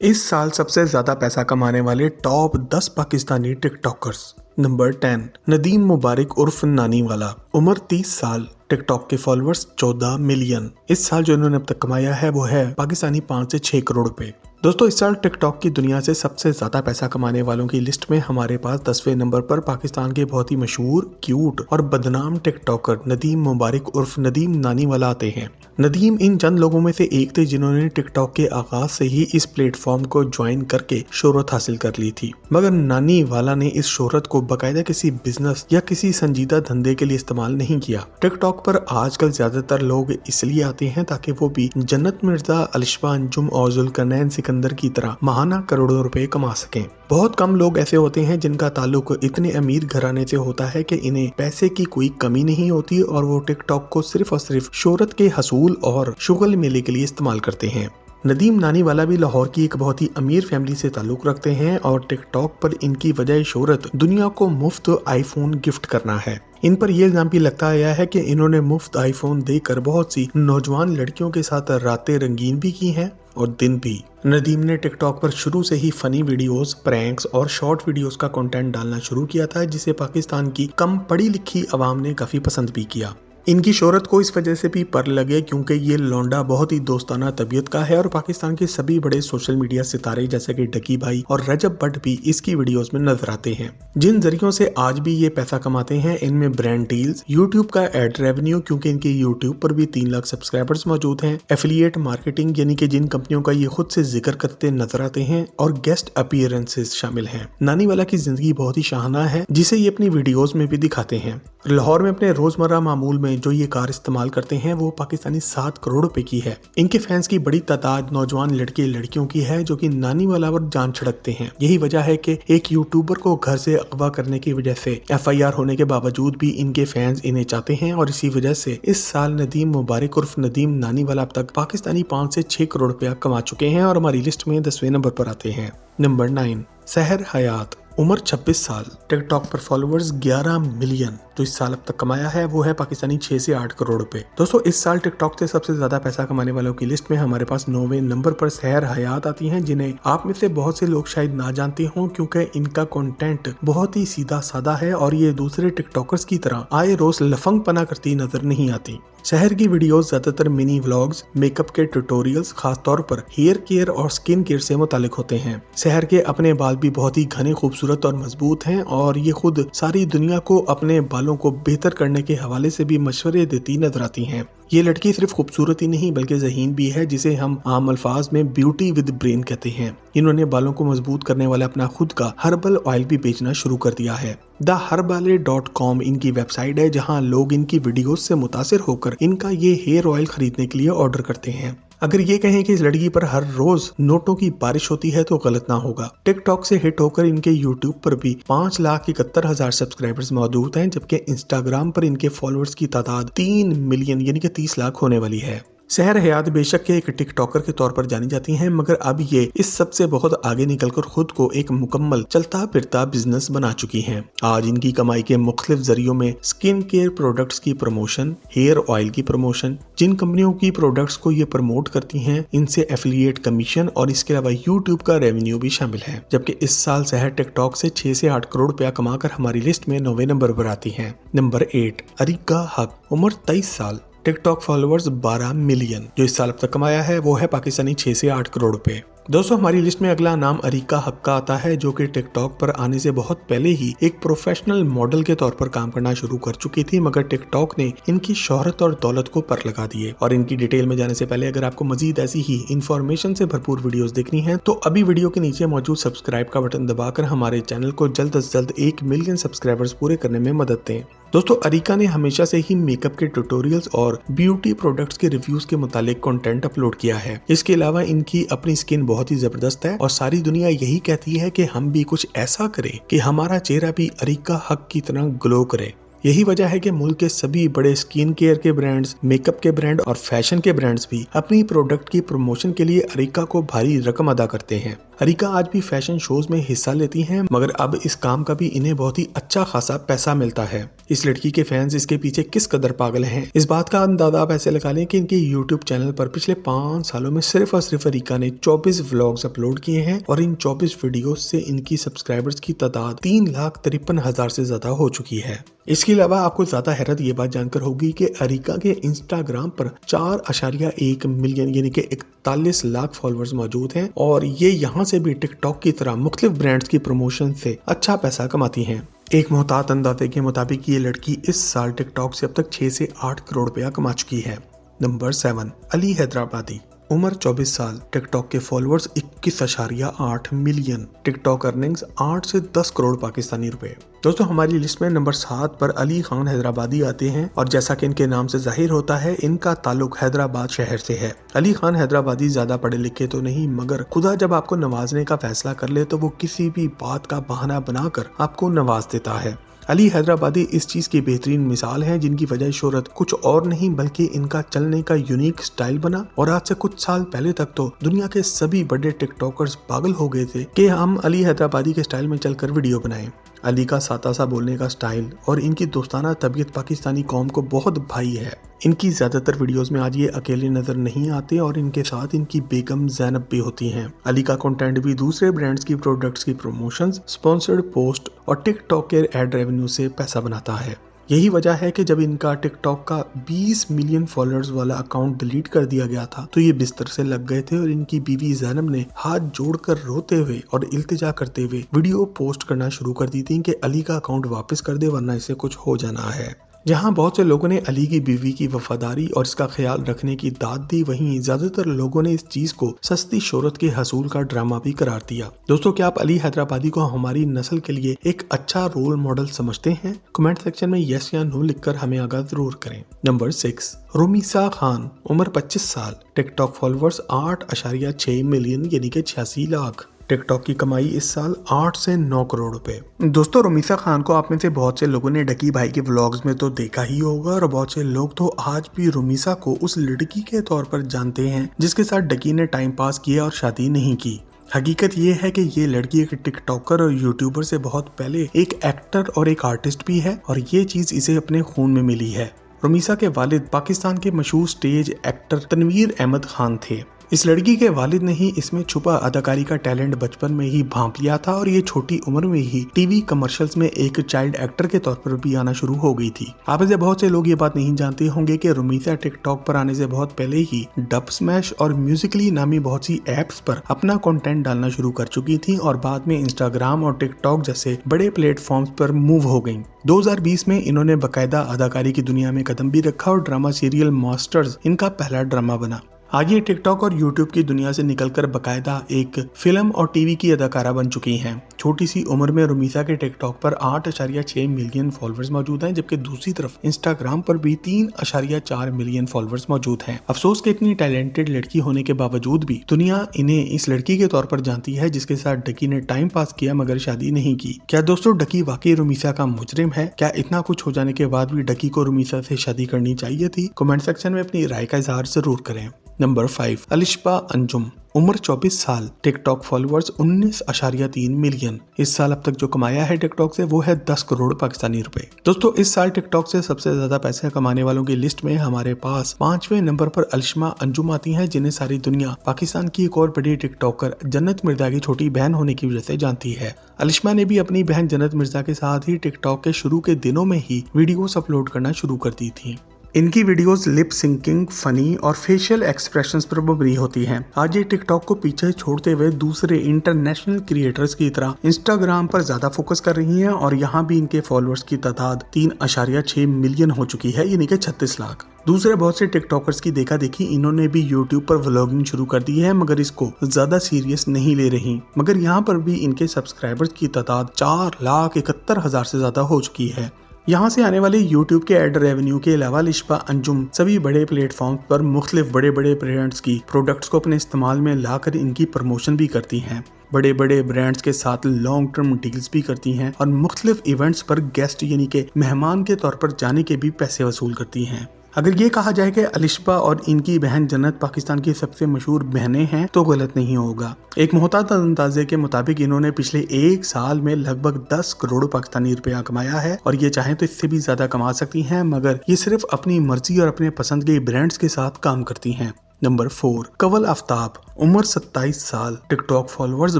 इस साल सबसे ज्यादा पैसा कमाने वाले top 10 Pakistani TikTokers. Number 10, Nadeem Mubarak उर्फ नानी वाला। उम्र 30 साल। टिकटॉक के फॉलोअर्स 14 मिलियन। इस साल जो इन्होंने अब तक कमाया है वो है पाकिस्तानी 5 से 6 करोड़ रुपए। दोस्तों, इस साल टिकटॉक की दुनिया से सबसे ज्यादा पैसा कमाने वालों की लिस्ट में हमारे पास 10वें नंबर पर पाकिस्तान के बहुत ही मशहूर, क्यूट और बदनाम टिकटॉकर नदीम मुबारक उर्फ नदीम नानी वाला आते हैं। नदीम इन चंद लोगों में से एक थे जिन्होंने टिकटॉक के आगाज से ही इस प्लेटफॉर्म को ज्वाइन करके शोहरत हासिल कर ली थी, मगर नानी वाला ने इस शोहरत को बाकायदा किसी बिजनेस या किसी संजीदा धंधे के लिए इस्तेमाल नहीं किया। टिकटॉक पर आजकल ज्यादातर लोग इसलिए आते हैं ताकि वो भी जन्नत मिर्जा, अलिशबा अंजुम और जुल्करनैन सिकंदर की तरह महाना करोड़ों रुपए कमा सकें। बहुत कम लोग ऐसे होते हैं जिनका ताल्लुक इतने अमीर घराने से होता है कि इन्हें पैसे की कोई कमी नहीं होती और वो टिकटॉक को सिर्फ और सिर्फ शोहरत के हसूल और शुगल मेले के लिए इस्तेमाल करते हैं। नदीम नानी वाला भी लाहौर की एक बहुत ही अमीर फैमिली से ताल्लुक रखते हैं और टिकटॉक पर इनकी वजह शोहरत दुनिया को मुफ्त आईफोन गिफ्ट करना है। इन पर यह इल्जाम भी लगता आया है कि इन्होंने मुफ्त आईफोन देकर बहुत सी नौजवान लड़कियों के साथ रातें रंगीन भी की हैं और दिन भी। नदीम ने टिकटॉक पर शुरू से ही फनी वीडियोस, प्रैंक्स और शॉर्ट वीडियोस का कंटेंट डालना शुरू किया था, जिसे पाकिस्तान की कम पढ़ी लिखी आवाम ने काफी पसंद भी किया। इनकी शोहरत को इस वजह से भी पर लगे क्योंकि ये लौंडा बहुत ही दोस्ताना तबीयत का है और पाकिस्तान के सभी बड़े सोशल मीडिया सितारे जैसे कि डकी भाई और रजब भट्ट भी इसकी वीडियोस में नजर आते हैं। जिन जरियों से आज भी ये पैसा कमाते हैं इनमें ब्रांड डील्स, यूट्यूब का एड रेवेन्यू क्योंकि इनके यूट्यूब पर भी 3 लाख सब्सक्राइबर्स मौजूद हैं, एफिलिएट मार्केटिंग यानी कि जिन कंपनियों का ये खुद से जिक्र करते नजर आते हैं और गेस्ट अपीयरेंसेस शामिल हैं। नानी वाला की जिंदगी बहुत ही शाहाना है जिसे ये अपनी वीडियोस में भी दिखाते हैं। लाहौर में अपने रोजमर्रा मामूल में जो ये कार इस्तेमाल करते हैं वो पाकिस्तानी 7 करोड़ रुपए की है। इनके फैंस की बड़ी तादाद नौजवान लड़के लड़कियों की है जो कि नानी वाला पर जान छिड़कते हैं। यही वजह है कि एक यूट्यूबर को घर से अगवा करने की वजह से FIR होने के बावजूद भी इनके फैंस इन्हें चाहते हैं और इसी वजह से इस साल नदीम मुबारक उर्फ नदीम नानी वाला अब तक पाकिस्तानी 5 से 6 करोड़ रुपया कमा चुके हैं और हमारी लिस्ट में 10वें नंबर पर आते हैं। नंबर 9, सहर हयात। उम्र 26 साल। टिकटॉक पर फॉलोअर्स 11 मिलियन। जो इस साल अब तक कमाया है वो है पाकिस्तानी 6 से 8 करोड़ रुपए। दोस्तों, इस साल टिकटॉक से सबसे ज्यादा पैसा कमाने वालों की लिस्ट में हमारे पास 9वें नंबर पर सहर हयात आती हैं, जिन्हें आप में से बहुत से लोग शायद ना जानते हों क्योंकि इनका कंटेंट बहुत ही सीधा साधा है और ये दूसरे टिकटॉकर्स की तरह आए रोज लफंग पना करती नजर नहीं आती। शहर की वीडियोस ज्यादातर मिनी व्लॉग्स, मेकअप के ट्यूटोरियल्स, खासतौर पर हेयर केयर और स्किन केयर से मुतालिक होते हैं। शहर के अपने बाल भी बहुत ही घने, खूबसूरत और मजबूत हैं और ये खुद सारी दुनिया को अपने बालों को बेहतर करने के हवाले से भी मशवरे देती नजर आती हैं। ये लड़की सिर्फ खूबसूरत ही नहीं बल्कि ज़हीन भी है, जिसे हम आम अल्फाज में ब्यूटी विद ब्रेन कहते हैं। इन्होंने बालों को मजबूत करने वाला अपना खुद का हर्बल ऑयल भी बेचना शुरू कर दिया है। theherbale.com इनकी वेबसाइट है जहां लोग इनकी वीडियोस से मुतासिर होकर इनका ये हेयर ऑयल खरीदने के लिए ऑर्डर करते हैं। अगर ये कहें कि इस लड़की पर हर रोज नोटों की बारिश होती है तो गलत ना होगा। टिकटॉक से हिट होकर इनके यूट्यूब पर भी 5,71,000 सब्सक्राइबर्स मौजूद हैं, जबकि इंस्टाग्राम पर इनके फॉलोअर्स की तादाद 3 मिलियन यानी कि 30 लाख होने वाली है। सहर हयात बेशक के एक टिकटॉकर के तौर पर जानी जाती हैं, मगर अब ये इस सब से बहुत आगे निकलकर खुद को एक मुकम्मल चलता फिरता बिजनेस बना चुकी हैं। आज इनकी कमाई के मुख्तलिफ जरियों में स्किन केयर प्रोडक्ट्स की प्रमोशन, हेयर ऑयल की प्रमोशन, जिन कंपनियों की प्रोडक्ट्स को ये प्रमोट करती हैं इनसे एफिलिएट कमीशन और इसके अलावा यूट्यूब का रेवेन्यू भी शामिल है। जबकि इस साल सहर टिकटॉक से 6 से 8 करोड़ रुपया कमाकर हमारी लिस्ट में 9वें नंबर पर आती है। नंबर 8, अरीका हक। उम्र 23 साल। TikTok followers 12 million. जो इस साल अब तक कमाया है वो है पाकिस्तानी 6 से 8 करोड़ रुपए। दोस्तों, हमारी लिस्ट में अगला नाम अरीका हक का आता है, जो कि टिकटॉक पर आने से बहुत पहले ही एक प्रोफेशनल मॉडल के तौर पर काम करना शुरू कर चुकी थी, मगर टिकटॉक ने इनकी शोहरत और दौलत को पर लगा दिए। और इनकी डिटेल में जाने से पहले अगर आपको मजीद ऐसी ही इंफॉर्मेशन से भरपूर वीडियोस देखनी है तो अभी वीडियो के नीचे मौजूद सब्सक्राइब का बटन दबाकर हमारे चैनल को जल्द से जल्द 1 मिलियन सब्सक्राइबर्स पूरे करने में मदद दें। दोस्तों, अरीका ने हमेशा से ही मेकअप के ट्यूटोरियल्स और ब्यूटी प्रोडक्ट्स के रिव्यूज के मुतालिक कंटेंट अपलोड किया है। इसके अलावा इनकी अपनी स्किन बहुत ही जबरदस्त है और सारी दुनिया यही कहती है कि हम भी कुछ ऐसा करें कि हमारा चेहरा भी अरीका हक की तरह ग्लो करे। यही वजह है कि मुल्क के सभी बड़े स्किन केयर के ब्रांड्स, मेकअप के ब्रांड और फैशन के ब्रांड्स भी अपनी प्रोडक्ट की प्रमोशन के लिए अरीका को भारी रकम अदा करते हैं। अरिका आज भी फैशन शोज में हिस्सा लेती हैं, मगर अब इस काम का भी इन्हें बहुत ही अच्छा खासा पैसा मिलता है। इस लड़की के फैंस इसके पीछे किस कदर पागल हैं, इस बात का अंदाजा आप ऐसे लगा लें कि इनके YouTube चैनल पर पिछले 5 सालों में सिर्फ और सिर्फ अरिका ने 24 व्लॉग्स अपलोड किए हैं और इन 24 वीडियोस से इनकी सब्सक्राइबर्स की तादाद 3,53,000 से ज्यादा हो चुकी है। इसके अलावा आपको ज्यादा हैरत ये बात जानकर होगी कि अरिका के इंस्टाग्राम पर 4.1 मिलियन यानी कि 41 लाख फॉलोअर्स मौजूद हैं और ये यहाँ से भी टिकटॉक की तरह मुख्तलिफ ब्रांड्स की प्रमोशन से अच्छा पैसा कमाती हैं। एक मोहतात अंदाजे के मुताबिक ये लड़की इस साल टिकटॉक से अब तक 6 से 8 करोड़ रुपया कमा चुकी है। नंबर 7, अली हैदराबादी, उम्र 24 साल, टिकटॉक के फॉलोअर्स 21.8 मिलियन, टिकटॉक अर्निंग्स 8 से 10 करोड़ पाकिस्तानी रुपए। दोस्तों हमारी लिस्ट में नंबर 7 पर अली खान हैदराबादी आते हैं और जैसा कि इनके नाम से जाहिर होता है इनका ताल्लुक हैदराबाद शहर से है। अली खान हैदराबादी ज्यादा पढ़े लिखे तो नहीं, मगर खुदा जब आपको नवाजने का फैसला कर ले तो वो किसी भी बात का बहाना बनाकर आपको नवाज देता है। अली हैदराबादी इस चीज की बेहतरीन मिसाल है जिनकी वजह शोहरत कुछ और नहीं बल्कि इनका चलने का यूनिक स्टाइल बना। और आज से कुछ साल पहले तक तो दुनिया के सभी बड़े टिकटॉकर्स पागल हो गए थे कि हम अली हैदराबादी के स्टाइल में चलकर वीडियो बनाएं। अली का सादा सा बोलने का स्टाइल और इनकी दोस्ताना तबीयत पाकिस्तानी कौम को बहुत भाई है। इनकी ज्यादातर वीडियोस में आज ये अकेले नजर नहीं आते और इनके साथ इनकी बेगम ज़ैनब भी होती हैं। अली का कंटेंट भी दूसरे ब्रांड्स की प्रोडक्ट्स की प्रमोशंस, स्पॉन्सर्ड पोस्ट और टिकटॉक के एड रेवेन्यू से पैसा बनाता है। यही वजह है कि जब इनका टिकटॉक का 20 मिलियन फॉलोअर्स वाला अकाउंट डिलीट कर दिया गया था तो ये बिस्तर से लग गए थे और इनकी बीवी ज़ैनब ने हाथ जोड़कर रोते हुए और इल्तिजा करते हुए वीडियो पोस्ट करना शुरू कर दी थी कि अली का अकाउंट वापस कर दे वरना इसे कुछ हो जाना है। जहां बहुत से लोगों ने अली की बीवी की वफादारी और इसका ख्याल रखने की दाद दी, वहीं ज्यादातर लोगों ने इस चीज को सस्ती शोहरत के हसूल का ड्रामा भी करार दिया। दोस्तों क्या आप अली हैदराबादी को हमारी नस्ल के लिए एक अच्छा रोल मॉडल समझते हैं? कमेंट सेक्शन में यस या नो लिखकर हमें आगाह जरूर करें। नंबर 6, रुमीसा खान, उम्र 25 साल, टिकटॉक फॉलोअर्स 8.6 मिलियन यानी कि 86 लाख, टिकटॉक की कमाई इस साल 8 से 9 करोड़ रुपए। दोस्तों रुमीसा खान को आप में से बहुत से लोगों ने डकी भाई के व्लॉग्स में तो देखा ही होगा और बहुत से लोग तो आज भी रुमीसा को उस लड़की के तौर पर जानते हैं जिसके साथ डकी ने टाइम पास किया और शादी नहीं की। हकीकत ये है कि ये लड़की एक टिकटॉकर और यूट्यूबर से बहुत पहले एक एक्टर और एक आर्टिस्ट भी है और ये चीज इसे अपने खून में मिली है। रुमीसा के वालिद पाकिस्तान के मशहूर स्टेज एक्टर तनवीर अहमद खान थे। इस लड़की के वालिद ने ही इसमें छुपा अदाकारी का टैलेंट बचपन में ही भांप लिया था और ये छोटी उम्र में ही टीवी कमर्शियल्स में एक चाइल्ड एक्टर के तौर पर भी आना शुरू हो गई थी। आप से बहुत से लोग ये बात नहीं जानते होंगे कि रुमीसा टिकटॉक पर आने से बहुत पहले ही डब स्मैश और म्यूजिकली नामी बहुत सी एप्स पर अपना कंटेंट डालना शुरू कर चुकी थी और बाद में इंस्टाग्राम और टिकटॉक जैसे बड़े प्लेटफॉर्म्स पर मूव हो गयी। 2020 में इन्होंने बाकायदा अदाकारी की दुनिया में कदम भी रखा और ड्रामा सीरियल मास्टर्स इनका पहला ड्रामा बना। आगे टिकटॉक और यूट्यूब की दुनिया से निकलकर बकायदा एक फिल्म और टीवी की अदाकारा बन चुकी हैं। छोटी सी उम्र में रुमीसा के टिकटॉक पर 8.6 मिलियन फॉलोअर्स मौजूद हैं, जबकि दूसरी तरफ इंस्टाग्राम पर भी 3.4 मिलियन फॉलोअर्स मौजूद हैं। अफसोस कि इतनी टैलेंटेड लड़की होने के बावजूद भी दुनिया इन्हें इस लड़की के तौर पर जानती है जिसके साथ डकी ने टाइम पास किया मगर शादी नहीं की। क्या दोस्तों डकी वाकई रुमीसा का मुजरिम है? क्या इतना कुछ हो जाने के बाद भी डकी को रुमीसा से शादी करनी चाहिए थी? कमेंट सेक्शन में अपनी राय का इजहार जरूर करें। नंबर 5, अलिशबा अंजुम, उम्र 24 साल, टिकटॉक फॉलोअर्स 19.3 मिलियन। इस साल अब तक जो कमाया है टिकटॉक से वो है 10 करोड़ पाकिस्तानी रुपए। दोस्तों इस साल टिकटॉक से सबसे ज्यादा पैसे कमाने वालों की लिस्ट में हमारे पास 5वें नंबर पर अलिशबा अंजुम आती हैं, जिन्हें सारी दुनिया पाकिस्तान की एक और बड़ी टिकटॉकर जन्नत मिर्जा की छोटी बहन होने की वजह से जानती है। अलिशबा ने भी अपनी बहन जन्नत मिर्जा के साथ ही टिकटॉक के शुरू के दिनों में ही वीडियोस अपलोड करना शुरू कर दी थी। इनकी वीडियोस लिप सिंकिंग, फनी और फेशियल एक्सप्रेशंस पर मबनी होती हैं। आज ये टिकटॉक को पीछे छोड़ते हुए दूसरे इंटरनेशनल क्रिएटर्स की तरह इंस्टाग्राम पर ज्यादा फोकस कर रही हैं और यहाँ भी इनके फॉलोअर्स की तादाद 3.6 मिलियन हो चुकी है, यानी कि 36 लाख। दूसरे बहुत से टिकटॉकर्स की देखा देखी इन्होंने भी यूट्यूब पर व्लॉगिंग शुरू कर दी है, मगर इसको ज्यादा सीरियस नहीं ले रही। मगर यहाँ पर भी इनके सब्सक्राइबर्स की तादाद 4,71,000 से ज्यादा हो चुकी है। यहाँ से आने वाले YouTube के एड रेवेन्यू के अलावा अलिशबा अंजुम सभी बड़े प्लेटफॉर्म पर मुख्तलिफ बड़े बड़े ब्रांड्स की प्रोडक्ट्स को अपने इस्तेमाल में लाकर इनकी प्रमोशन भी करती हैं। बड़े बड़े ब्रांड्स के साथ लॉन्ग टर्म डील्स भी करती हैं और मुख्तलिफ इवेंट्स पर गेस्ट यानी के मेहमान के तौर पर जाने के भी पैसे वसूल करती हैं। अगर ये कहा जाए कि अलिशबा और इनकी बहन जन्नत पाकिस्तान की सबसे मशहूर बहनें हैं तो गलत नहीं होगा। एक मुहतात अंदाजे के मुताबिक इन्होंने पिछले एक साल में लगभग 10 करोड़ पाकिस्तानी रुपया कमाया है और ये चाहें तो इससे भी ज्यादा कमा सकती हैं, मगर ये सिर्फ अपनी मर्जी और अपने पसंद के ब्रांड्स के साथ काम करती हैं। नंबर 4, कंवल आफ्ताब, उम्र 27 साल, टिकटॉक फॉलोअर्स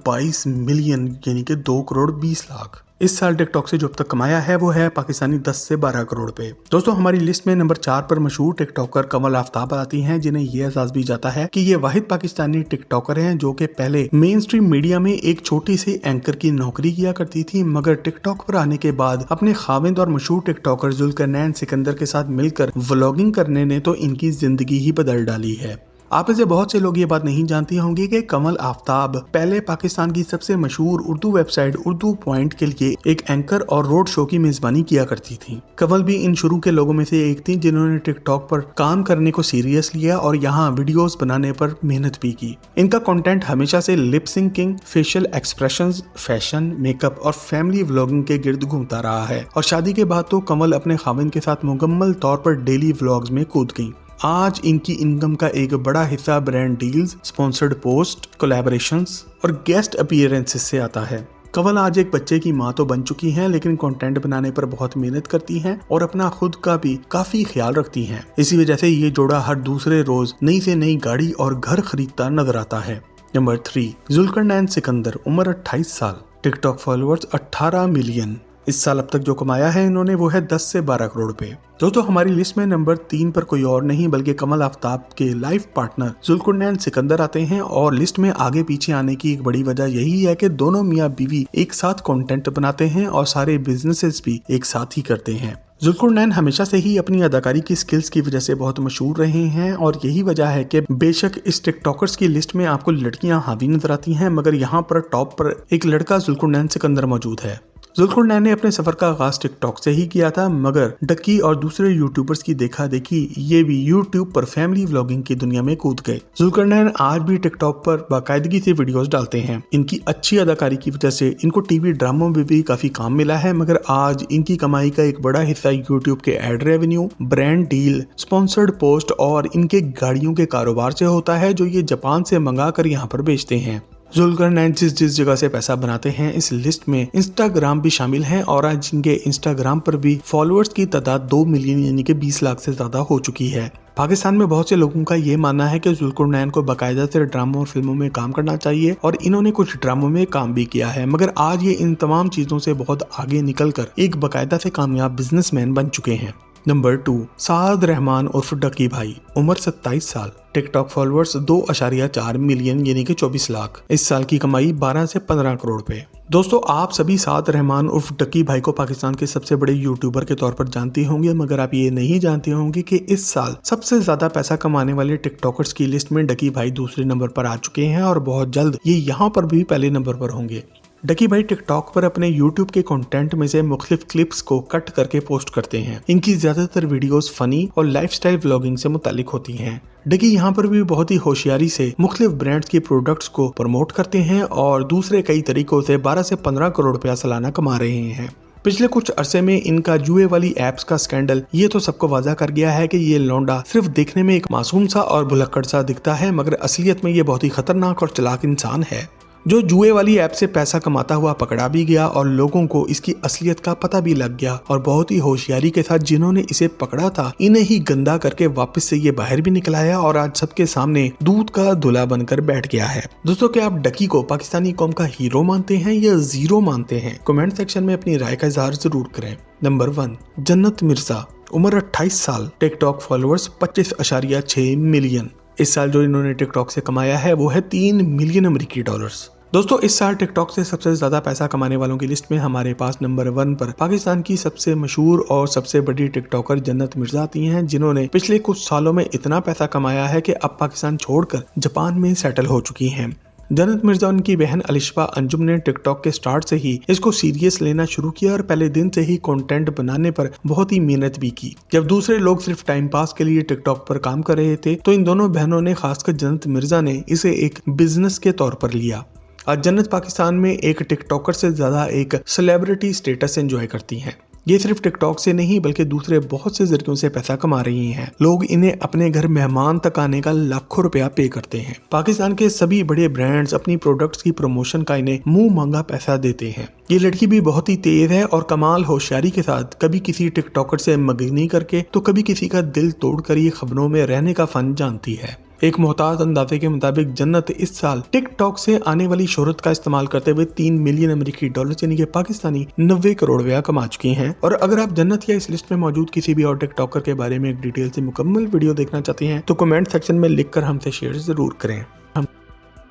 22 मिलियन यानी कि 2 करोड़ 20 लाख। इस साल टिकटॉक से जो अब तक कमाया है वो है पाकिस्तानी 10 से 12 करोड़ पे। दोस्तों हमारी लिस्ट में नंबर 4 पर मशहूर टिकटॉकर कंवल आफ्ताब आती हैं, जिन्हें ये एहसास भी जाता है कि ये वाहिद पाकिस्तानी टिकटॉकर हैं जो कि पहले मेन स्ट्रीम मीडिया में एक छोटी सी एंकर की नौकरी किया करती थी, मगर टिकटॉक पर आने के बाद अपने खाविंद और मशहूर टिकटॉकर जुल्करनैन सिकंदर के साथ मिलकर व्लॉगिंग करने ने तो इनकी जिंदगी ही बदल डाली है। आप में से बहुत से लोग ये बात नहीं जानती होंगे कि कंवल आफ्ताब पहले पाकिस्तान की सबसे मशहूर उर्दू वेबसाइट उर्दू पॉइंट के लिए एक एंकर और रोड शो की मेजबानी किया करती थी। कंवल भी इन शुरू के लोगों में से एक थी जिन्होंने टिकटॉक पर काम करने को सीरियस लिया और यहाँ वीडियोस बनाने पर मेहनत भी की। इनका कंटेंट हमेशा से lip syncing, facial expressions, fashion, makeup और फैमिली व्लॉगिंग के गिर्द घूमता रहा है और शादी के बाद तो कंवल अपने खाविंद के साथ मुकम्मल तौर पर डेली व्लॉग्स में कूद गई। आज इनकी इनकम का एक बड़ा हिस्सा brand deals, sponsored post, collaborations और गेस्ट अपीयरेंसेस से आता है। कंवल आज एक बच्चे की माँ तो बन चुकी हैं, लेकिन कंटेंट बनाने पर बहुत मेहनत करती हैं और अपना खुद का भी काफी ख्याल रखती हैं। इसी वजह से ये जोड़ा हर दूसरे रोज नई से नई गाड़ी और घर खरीदता नजर आता है। नंबर 3, जुल्करनैन सिकंदर, उम्र 28 साल, टिकटॉक फॉलोअर्स 18 मिलियन। इस साल अब तक जो कमाया है इन्होंने वो है 10 से 12 करोड़ पे। दोस्तों हमारी लिस्ट में नंबर 3 पर कोई और नहीं बल्कि कंवल आफ्ताब के लाइफ पार्टनर जुल्करनैन सिकंदर आते हैं और लिस्ट में आगे पीछे आने की एक बड़ी वजह यही है कि दोनों मियाँ बीवी एक साथ कंटेंट बनाते हैं और सारे बिजनेसेस भी एक साथ ही करते हैं। जुल्करनैन हमेशा से ही अपनी अदाकारी की स्किल्स की वजह से बहुत मशहूर रहे हैं और यही वजह है कि बेशक इस टिकटॉकर्स की लिस्ट में आपको लड़कियां हावी नजर आती हैं, मगर यहाँ पर टॉप पर एक लड़का जुल्करनैन सिकंदर मौजूद है। जुल्करनैन ने अपने सफर का आगाज टिकटॉक से ही किया था, मगर डक्की और दूसरे यूट्यूबर्स की देखा देखी ये भी यूट्यूब पर फैमिली व्लॉगिंग की दुनिया में कूद गए। जुल्करनैन आज भी टिकटॉक पर बाकायदगी से वीडियोस डालते हैं। इनकी अच्छी अदाकारी की वजह से इनको टीवी ड्रामों में भी काफी काम मिला है, मगर आज इनकी कमाई का एक बड़ा हिस्सा यूट्यूब के ad revenue, brand deal, sponsored post और इनके गाड़ियों के कारोबार से होता है जो ये जापान से मंगा कर यहाँ पर बेचते हैं। जुल्करनैन जिस जगह से पैसा बनाते हैं इस लिस्ट में इंस्टाग्राम भी शामिल है और आज इनके इंस्टाग्राम पर भी फॉलोअर्स की तादाद 2 मिलियन यानी कि 20 लाख से ज्यादा हो चुकी है। पाकिस्तान में बहुत से लोगों का ये मानना है कि जुल्करनैन को बाकायदा से ड्रामों और फिल्मों में काम करना चाहिए और इन्होंने कुछ ड्रामों में काम भी किया है, मगर आज ये इन तमाम चीजों से बहुत आगे निकलकर एक बाकायदा से कामयाब बिजनेसमैन बन चुके हैं। नंबर 2, साद रहमान उर्फ डकी भाई, उम्र 27 साल, टिकटॉक फॉलोअर्स 2.4 मिलियन यानी कि 24 लाख। इस साल की कमाई 12 से 15 करोड़ पे। दोस्तों आप सभी साद रहमान उर्फ डकी भाई को पाकिस्तान के सबसे बड़े यूट्यूबर के तौर पर जानते होंगे, मगर आप ये नहीं जानते होंगे कि इस साल सबसे ज्यादा पैसा कमाने वाले टिकटॉकर्स की लिस्ट में डकी भाई दूसरे नंबर पर आ चुके हैं और बहुत जल्द ये यहाँ पर भी पहले नंबर पर होंगे। डकी भाई टिकटॉक पर अपने यूट्यूब के कंटेंट में से मुख्तलिफ क्लिप्स को कट करके पोस्ट करते हैं। इनकी ज्यादातर वीडियोस फनी और लाइफस्टाइल व्लॉगिंग से मुतालिक होती हैं। डकी यहाँ पर भी बहुत ही होशियारी से मुख्तलिफ ब्रांड्स के प्रोडक्ट्स को प्रमोट करते हैं और दूसरे कई तरीकों से 12 से 15 करोड़ रुपया सालाना कमा रहे हैं। पिछले कुछ अरसे में इनका जुए वाली एप्स का स्कैंडल ये तो सबको वाज़ा कर गया है कि ये लौंडा सिर्फ देखने में एक मासूम सा और भुलक्कड़ सा दिखता है, मगर असलियत में ये बहुत ही खतरनाक और चालाक इंसान है जो जुए वाली ऐप से पैसा कमाता हुआ पकड़ा भी गया और लोगों को इसकी असलियत का पता भी लग गया और बहुत ही होशियारी के साथ जिन्होंने इसे पकड़ा था इन्हें ही गंदा करके वापस से ये बाहर भी निकल आया और आज सबके सामने दूध का धुला बनकर बैठ गया है। दोस्तों क्या आप डकी को पाकिस्तानी कौम का हीरो मानते हैं या जीरो मानते हैं? कमेंट सेक्शन में अपनी राय का इजहार जरूर करें। नंबर 1, जन्नत मिर्जा, उम्र 28 साल, टिकटॉक फॉलोअर्स 25.6 मिलियन। इस साल जो इन्होंने टिकटॉक से कमाया है वो है 3 मिलियन अमेरिकी डॉलर्स। दोस्तों इस साल टिकटॉक से सबसे ज्यादा पैसा कमाने वालों की लिस्ट में हमारे पास नंबर 1 पर पाकिस्तान की सबसे मशहूर और सबसे बड़ी टिकटॉकर जन्नत मिर्जा आती हैं, जिन्होंने पिछले कुछ सालों में इतना पैसा कमाया है कि अब पाकिस्तान छोड़कर जापान में सेटल हो चुकी हैं। जन्नत मिर्जा उनकी बहन अलिशबा अंजुम ने टिकटॉक के स्टार्ट से ही इसको सीरियस लेना शुरू किया और पहले दिन से ही कंटेंट बनाने पर बहुत ही मेहनत भी की। जब दूसरे लोग सिर्फ टाइम पास के लिए टिकटॉक पर काम कर रहे थे तो इन दोनों बहनों ने, खासकर जन्नत मिर्जा ने, इसे एक बिजनेस के तौर पर लिया। आज जन्नत पाकिस्तान में एक टिकटॉकर से ज्यादा एक सेलिब्रिटी स्टेटस एंजॉय करती हैं। ये सिर्फ टिकटॉक से नहीं बल्कि दूसरे बहुत से जरियों से पैसा कमा रही हैं। लोग इन्हें अपने घर मेहमान तक आने का लाखों रुपया पे करते हैं। पाकिस्तान के सभी बड़े ब्रांड्स अपनी प्रोडक्ट्स की प्रमोशन का इन्हें मुंह मांगा पैसा देते हैं। ये लड़की भी बहुत ही तेज है और कमाल होशियारी के साथ कभी किसी टिकटॉकर से मगनी करके तो कभी किसी का दिल तोड़कर ये खबरों में रहने का फन जानती है। एक मोहताज अंदाजे के मुताबिक जन्नत इस साल टिकटॉक से आने वाली शोहरत का इस्तेमाल करते हुए 3 मिलियन अमेरिकी डॉलर यानी कि पाकिस्तानी 90 करोड़ रुपया कमा चुकी हैं। और अगर आप जन्नत या इस लिस्ट में मौजूद किसी भी और टिकटॉकर के बारे में एक डिटेल से मुकम्मल वीडियो देखना चाहते हैं तो कमेंट सेक्शन में लिखकर हमसे शेयर जरूर करें।